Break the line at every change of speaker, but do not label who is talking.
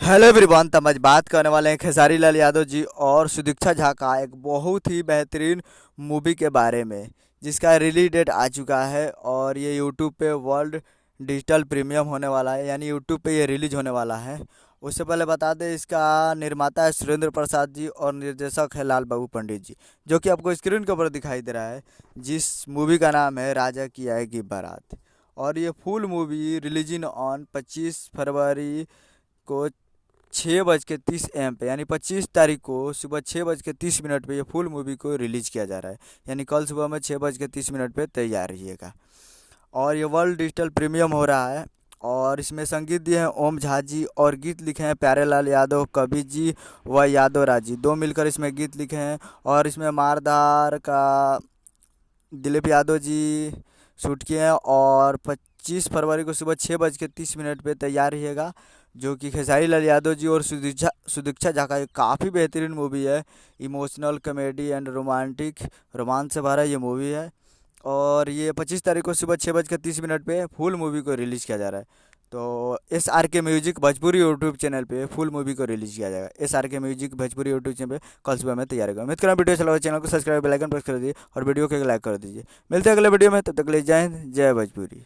Hello everyone, तब आज बात करने वाले हैं खेसारी लाल यादव जी और सुदीक्षा झा का एक बहुत ही बेहतरीन मूवी के बारे में, जिसका रिलीज डेट आ चुका है और ये यूट्यूब पे वर्ल्ड डिजिटल प्रीमियम होने वाला है, यानी यूट्यूब पे ये रिलीज होने वाला है। उससे पहले बता दें, इसका निर्माता है सुरेंद्र प्रसाद जी और निर्देशक है लाल बाबू पंडित जी, जो कि आपको स्क्रीन के ऊपर दिखाई दे रहा है, जिस मूवी का नाम है राजा की आएगी बारात। और ये फुल मूवी रिलीजिंग ऑन 25 फरवरी को 6:30 AM पे, यानी 25 तारीख को सुबह 6:30 पे ये फुल मूवी को रिलीज किया जा रहा है। यानी कल सुबह में 6:30 पे तैयार रहिएगा। और ये वर्ल्ड डिजिटल प्रीमियम हो रहा है। और इसमें संगीत दिए हैं ओम झा जी और गीत लिखे हैं प्यारेलाल यादव, कवि जी व यादव राज जी, दो मिलकर इसमें गीत लिखे हैं। और इसमें मारदार का दिलीप यादव जी शूट किए हैं। और 25 फरवरी को सुबह 6:30 पे तैयार रहिएगा, जो कि खेसारी लाल यादव जी और सुदीक्षा झा का एक काफ़ी बेहतरीन मूवी है। Emotional comedy and romantic romance से भरा ये मूवी है। और ये 25 तारीख को सुबह 6:30 पे फुल मूवी को रिलीज़ किया जा रहा है। तो SRK music Bhojpuri YouTube channel पे फुल मूवी को रिलीज़ किया जाएगा। SRK music Bhojpuri YouTube channel पे कल सुबह में तैयार होगा। उम्मीद करें वीडियो चला हो, चैनल को सब्सक्राइब बेल आइकन प्रेस कर दीजिए और वीडियो को लाइक कर दीजिए। मिलते हैं अगले वीडियो में, तब तक के लिए जय हिंद, जय भोजपुरी।